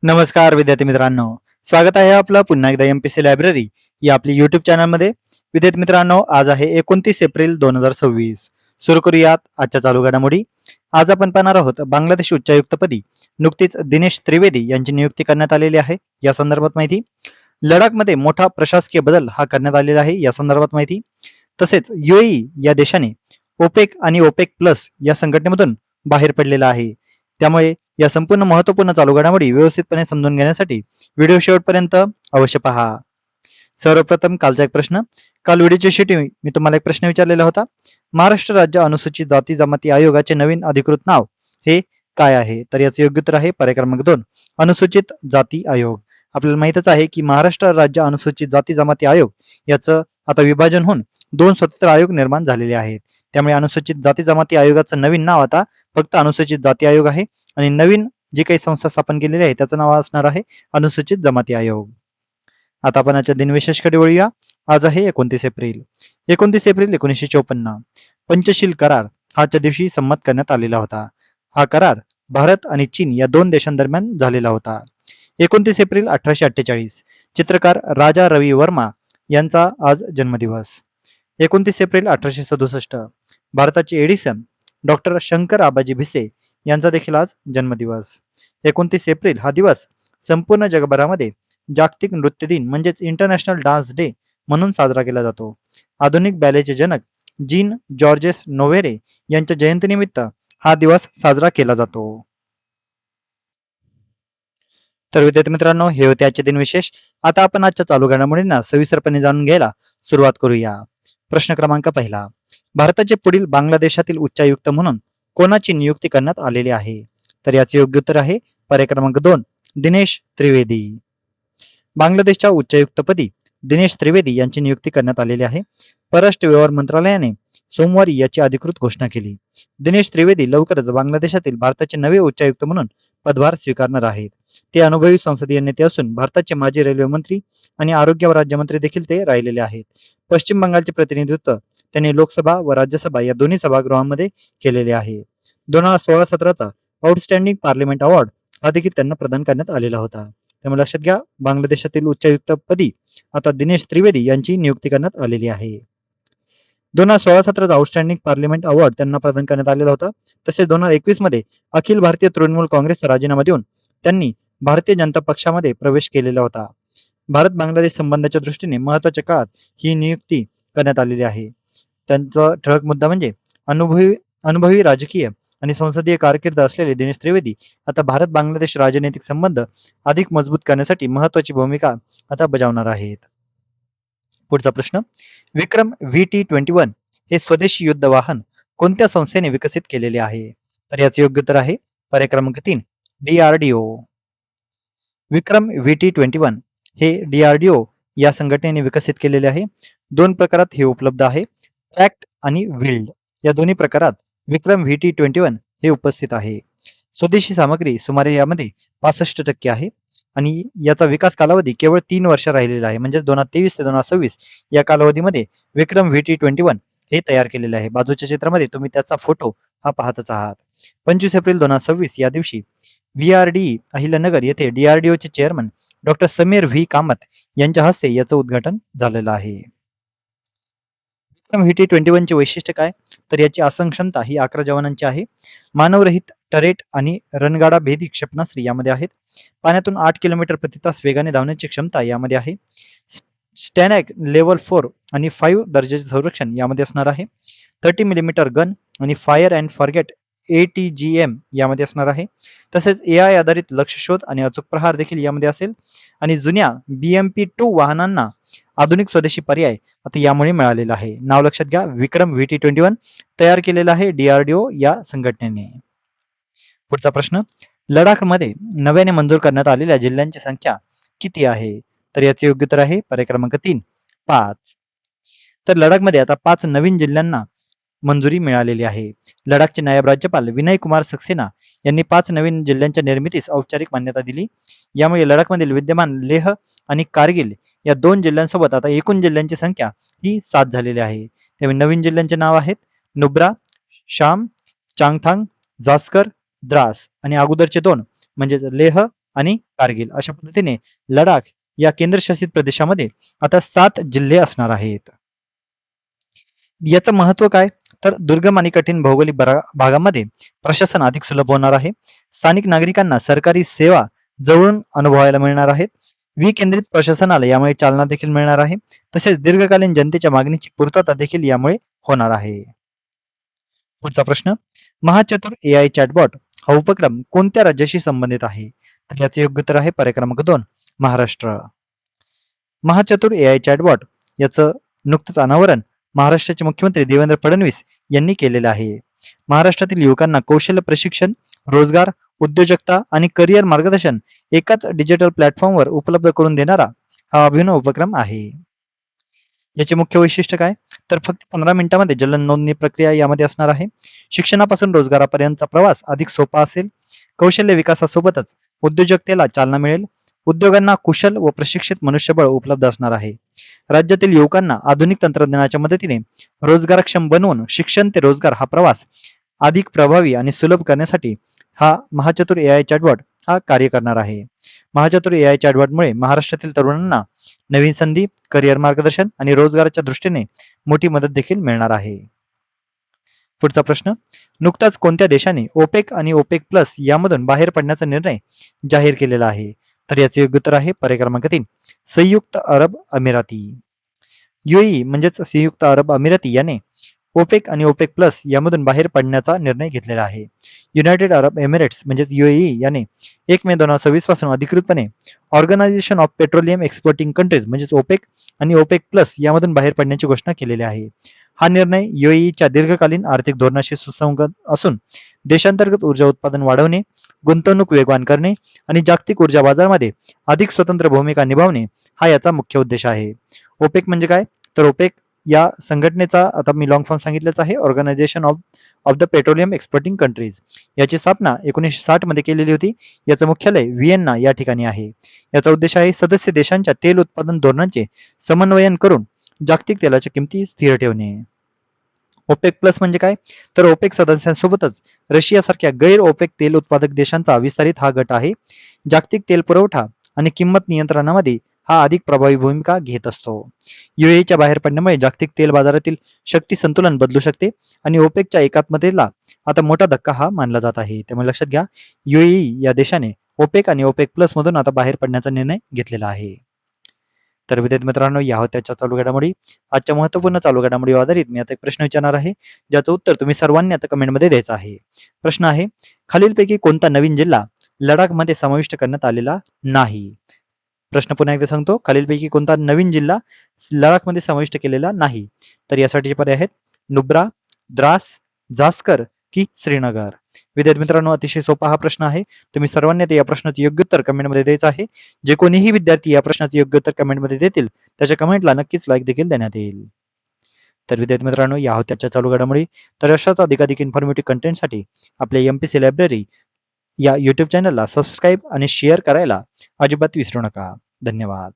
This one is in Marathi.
नमस्कार विद्यार्थी मित्रांनो, स्वागत आहे आपलं पुन्हा एकदा एमपीसी लायब्ररी या आपली युट्यूब चॅनलमध्ये. विद्यार्थी मित्रांनो, आज आहे 29 एप्रिल 2026. सुरू करूयात आजच्या चालू घडामोडी. आज आपण पाहणार आहोत बांगलादेश उच्चायुक्तपदी नुकतीच दिनेश त्रिवेदी यांची नियुक्ती करण्यात आलेली आहे, या संदर्भात माहिती. लडाखमध्ये मोठा प्रशासकीय बदल हा करण्यात आलेला आहे, या संदर्भात माहिती. तसेच युएई या देशाने ओपेक आणि ओपेक प्लस या संघटनेमधून बाहेर पडलेला आहे. त्यामुळे या संपूर्ण महत्वपूर्ण चालू घडामोडी व्यवस्थितपणे समजून घेण्यासाठी व्हिडिओ शेवटपर्यंत अवश्य पहा. सर्वप्रथम कालचा एक प्रश्न. काल व्हिडिओच्या शेवटी मी तुम्हाला एक प्रश्न विचारलेला होता. महाराष्ट्र राज्य अनुसूचित जाती जमाती आयोगाचे नवीन अधिकृत नाव हे काय आहे? तर याचे योग्य उत्तर आहे पर्याय क्रमांक 2, अनुसूचित जाती आयोग. आपल्याला माहितच आहे की महाराष्ट्र राज्य अनुसूचित जाती जमाती आयोग याचं आता विभाजन होऊन 2 स्वतंत्र आयोग निर्माण झालेले आहेत. त्यामुळे अनुसूचित जाती जमाती आयोगाचं नवीन नाव आता फक्त अनुसूचित जाती आयोग आहे आणि नवीन जी काही संस्था स्थापन केलेली आहे त्याचं नाव असणार आहे अनुसूचित जमाती आयोग. आता आपण आजच्या दिनविशेषकडे वळूया. आज आहे 29 एप्रिल. 29 एप्रिल 1954 पंचशील करार हा आजच्या दिवशी संमत करण्यात आलेला होता. हा करार भारत आणि चीन या 2 देशांदरम्यान झालेला होता. 29 एप्रिल 1848 चित्रकार राजा रवी वर्मा यांचा आज जन्मदिवस. 29 एप्रिल 1867 भारताचे एडिसन डॉक्टर शंकर आबाजी भिसे यांचा देखील आज जन्मदिवस. 29 एप्रिल हा दिवस संपूर्ण जगभरामध्ये जागतिक नृत्य दिन म्हणजेच इंटरनॅशनल डान्स डे म्हणून साजरा केला जातो. आधुनिक बॅलेचे जनक जीन जॉर्जेस नोवेरे यांच्या जयंतीनिमित्त हा दिवस साजरा केला जातो. तर विद्यार्थी मित्रांनो, हे होते आजचे दिन विशेष. आता आपण आजच्या चालू घडामोडींना सविस्तरपणे जाणून घ्यायला सुरुवात करूया. प्रश्न क्रमांक 1. भारताचे पुढील बांगलादेशातील उच्चायुक्त म्हणून कोणाची नियुक्ती करण्यात आलेली आहे? तर याचे योग्य उत्तर आहे पर्याय क्रमांक 2, दिनेश त्रिवेदी. बांगलादेशच्या उच्चायुक्तपदी दिनेश त्रिवेदी यांची नियुक्ती करण्यात आलेली आहे. परराष्ट्र व्यवहार मंत्रालयाने सोमवारी याची अधिकृत घोषणा केली. दिनेश त्रिवेदी लवकरच बांगलादेशातील भारताचे नवे उच्चायुक्त म्हणून पदभार स्वीकारणार आहेत. ते अनुभवी संसदीय नेते असून भारताचे माजी रेल्वे मंत्री आणि आरोग्य राज्यमंत्री देखील ते राहिलेले आहेत. पश्चिम बंगालचे प्रतिनिधित्व त्यांनी लोकसभा व राज्यसभा या दोन्ही सभागृहांमध्ये केलेले आहे. 2016-17चा आउटस्टँडिंग पार्लिमेंट अवॉर्ड हा देखील त्यांना प्रदान करण्यात आलेला होता. त्यामुळे लक्षात घ्या, बांगलादेशातील उच्चायुक्तपदी आता दिनेश त्रिवेदी यांची नियुक्ती करण्यात आलेली आहे. 2016-17चा आउटस्टँडिंग पार्लिमेंट अवॉर्ड त्यांना प्रदान करण्यात आलेला होता. तसेच 2021 मध्ये अखिल भारतीय तृणमूल काँग्रेसचा राजीनामा देऊन त्यांनी भारतीय जनता पक्षामध्ये प्रवेश केलेला होता. भारत बांगलादेश संबंधाच्या दृष्टीने महत्वाच्या काळात ही नियुक्ती करण्यात आलेली आहे. त्यांचा ठळक मुद्दा म्हणजे अनुभवी राजकीय आणि संसदीय कारकीर्द असलेले दिनेश त्रिवेदी आता भारत बांगलादेश राजनैतिक संबंध अधिक मजबूत करण्यासाठी महत्वाची भूमिका आता बजावणार आहेत. पुढचा प्रश्न. विक्रम VT-21 हे स्वदेशी युद्ध वाहन कोणत्या संस्थेने विकसित केलेले आहे? तर याचे योग्य उत्तर आहे पर्याय क्रमांक 3, DRDO. विक्रम VT-21 हे DRDO या संघटनेने विकसित केलेले आहे. 2 प्रकारात हे उपलब्ध आहे, ट्रॅक्ट आणि व्हील्ड या दोन्ही प्रकारात विक्रम VT-21 हे उपस्थित आहे. स्वदेशी सामग्री सुमारे यामध्ये 65% आहे आणि याचा विकास कालावधी केवळ 3 वर्ष राहिलेला आहे. म्हणजे 2023 ते 2026 या कालावधीमध्ये विक्रम VT-21 हे तयार केलेले आहे. बाजूच्या चित्रामध्ये तुम्ही त्याचा फोटो हा पाहतच आहात. 25 एप्रिल 2026 या दिवशी VRD अहिल्यानगर येथे DRDOचे chairman doctor Sameer V Kamat यांच्या हस्ते याचं उद्घाटन झालेलं आहे. विक्रम VT-21 चे वैशिष्ट्य काय? तर याची आसन क्षमता ही 11 जवानांची आहे. मानवरहित टरेट आणि रणगाडा भेदी क्षेपणास्त्र यामध्ये आहेत. पाण्यातून 8 किलोमीटर प्रति तास वेगाने धावण्याची क्षमता यामध्ये आहे. स्टॅनॅक लेवल 4 आणि 5 दर्जाचे संरक्षण यामध्ये असणार आहे. 30 मिलीमीटर गन आणि फायर अँड फॉरगेट ATGM यामध्ये असणार आहे. तसेच AI आधारित लक्ष्य शोध आणि अचूक प्रहार देखील यामध्ये असेल. आणि जुन्या BMP-2 वाहनांना आधुनिक स्वदेशी पर्याय आता यामुळे मिळालेला आहे. नाव लक्षात घ्या, विक्रम VT-21 तयार केलेला आहे DRDO या संघटनेने. पुढचा प्रश्न. लडाखमध्ये नव्याने मंजूर करण्यात आलेल्या जिल्ह्यांची संख्या किती आहे? तर याचे योग्य उत्तर आहे पर्याय क्रमांक 3, 5. तर लडाखमध्ये आता 5 नवीन जिल्ह्यांना मंजुरी मिळालेली आहे. लडाखचे नायब राज्यपाल विनय कुमार सक्सेना यांनी 5 नवीन जिल्ह्यांच्या निर्मितीस औपचारिक मान्यता दिली. यामुळे लडाखमधील विद्यमान लेह आणि कारगिल या 2 जिल्ह्यांसोबत आता एकूण जिल्ह्यांची संख्या ही 7 झालेली आहे. त्यामुळे नवीन जिल्ह्यांचे नाव आहेत नुब्रा, शाम, चांगथांग, जास्कर, द्रास आणि अगोदरचे 2 म्हणजे लेह आणि कारगिल अशा पद्धतीने लडाख या केंद्रशासित प्रदेशामध्ये आता 7 जिल्हे असणार आहेत. याचं महत्व काय? तर दुर्गम आणि कठीण भौगोलिक भागामध्ये प्रशासन अधिक सुलभ होणार आहे. स्थानिक नागरिकांना सरकारी सेवा जवळून अनुभवायला मिळणार आहेत. विकेंद्रित प्रशासनाला यामुळे चालना देखील मिळणार आहे. तसेच दीर्घकालीन जनतेच्या मागणीची पूर्तता देखील यामुळे होणार आहे. पुढचा प्रश्न, महाचतुर एआय चॅटबॉट हा उपक्रम कोणत्या राज्याशी संबंधित आहे? तर याचे योग्य उत्तर आहे पर्याय क्रमांक 2, महाराष्ट्र. महाचतुर एआय चॅटबॉट याचं नुकतंच अनावरण महाराष्ट्राचे मुख्यमंत्री देवेंद्र फडणवीस यांनी केलेलं आहे. महाराष्ट्रातील युवकांना कौशल्य प्रशिक्षण, रोजगार, उद्योजकता आणि करिअर मार्गदर्शन एकाच डिजिटल प्लॅटफॉर्मवर उपलब्ध करून देणारा हा अभिनव उपक्रम आहे. याचे मुख्य वैशिष्ट्य काय? तर फक्त 15 मिनिटांमध्ये जलद नोंदणी प्रक्रिया यामध्ये असणार आहे. शिक्षणापासून रोजगारापर्यंतचा प्रवास अधिक सोपा असेल. कौशल्य विकासासोबतच उद्योजकतेला चालना मिळेल. उद्योगांना कुशल व प्रशिक्षित मनुष्यबळ उपलब्ध असणार आहे. राज्यातील युवकांना आधुनिक तंत्रज्ञानाच्या मदतीने रोजगारक्षम बनवून शिक्षण ते रोजगार हा प्रवास अधिक प्रभावी आणि सुलभ करण्यासाठी हा महाचतुर एआय चॅटबॉट हा कार्य करणार आहे. महाचतुर एआय चॅटबॉटमुळे महाराष्ट्रातील तरुणांना नवीन संधी, करिअर मार्गदर्शन आणि रोजगाराच्या दृष्टीने मोठी मदत देखील मिळणार आहे. पुढचा प्रश्न, नुकताच कोणत्या देशाने ओपेक आणि ओपेक प्लस यामधून बाहेर पडण्याचा निर्णय जाहीर केलेला आहे? तर याचे योग्य उत्तर आहे पर्याय क्रमांक 3, संयुक्त अरब अमिराती. युएई म्हणजेच संयुक्त अरब अमिराती याने ओपेक आणि ओपेक प्लस यामधून बाहेर पडण्याचा निर्णय घेतलेला आहे. युनायटेड अरब एमिरेट्स म्हणजेच युएई याने 1 मे 2026 पासून अधिकृतपणे organization of petroleum exporting countries म्हणजेच ओपेक आणि ओपेक प्लस यामधून बाहेर पडण्याची घोषणा केलेली आहे. हा निर्णय युएईच्या दीर्घकालीन आर्थिक धोरणाशी सुसंगत असून देशांतर्गत ऊर्जा उत्पादन वाढवणे, गुंतवणूक वेगवान करणे आणि जागतिक ऊर्जा बाजारामध्ये अधिक स्वतंत्र भूमिका निभावणे हा याचा मुख्य उद्देश आहे. ओपेक म्हणजे काय? तर ओपेक या संघटनेचा आता मी लॉंग फॉर्म सांगितलंच आहे, organization of of the petroleum exporting countries. याची स्थापना 1960 मध्ये केलेली होती. याचं मुख्यालय व्हिएन्ना या ठिकाणी आहे. याचा उद्देश आहे सदस्य देशांच्या तेल उत्पादन धोरणांचे समन्वयन करून जागतिक तेलाच्या किमती स्थिर ठेवणे. ओपेक प्लस म्हणजे काय? तर ओपेक सदस्यांसोबतच रशियासारख्या गैर ओपेक तेल उत्पादक देशांचा विस्तारित हा गट आहे. जागतिक तेल पुरवठा आणि किंमत नियंत्रणामध्ये हा अधिक प्रभावी भूमिका घेत असतो. युएईच्या बाहेर पडण्यामुळे जागतिक तेल बाजारातील शक्ती संतुलन बदलू शकते आणि ओपेकच्या एकात्मतेला आता मोठा धक्का हा मानला जात आहे. त्यामुळे लक्षात घ्या, युएई या देशाने ओपेक आणि ओपेक प्लस मधून आता बाहेर पडण्याचा निर्णय घेतलेला आहे. तर विद्यार्थी मित्रांनो, या होत्या आजच्या चालू घडामोडी. आजच्या महत्त्वपूर्ण चालू घडामोडीवर आधारित मी आता एक प्रश्न विचारणार आहे, ज्याचं उत्तर तुम्ही सर्वांनी आता कमेंटमध्ये द्यायचं आहे. प्रश्न आहे, खालीलपैकी कोणता नवीन जिल्हा लडाखमध्ये समाविष्ट करण्यात आलेला नाही? प्रश्न पुन्हा एकदा सांगतो, खालीलपैकी कोणता नवीन जिल्हा लडाखमध्ये समाविष्ट केलेला नाही? तर यासाठीचे पर्याय आहेत नुब्रा, द्रास, जास्कर की श्रीनगर. विद्यार्थी मित्रांनो, अतिशय सोपा हा प्रश्न आहे. तुम्ही सर्वांनी आता या प्रश्नाचे योग्य उत्तर कमेंटमध्ये द्यायचं आहे. जे कोणीही विद्यार्थी या प्रश्नाचे योग्य उत्तर कमेंटमध्ये देतील त्याच्या कमेंटला नक्कीच लाईक देखील देण्यात येईल. तर विद्यार्थी मित्रांनो, या होत्या आजच्या चालू घडामोडी. तर अशाच अधिकाधिक इन्फॉर्मेटिव्ह कंटेंटसाठी आपल्या एमपीसी लायब्ररी या यूट्यूब चॅनलला सबस्क्राईब आणि शेअर करायला अजिबात विसरू नका. धन्यवाद.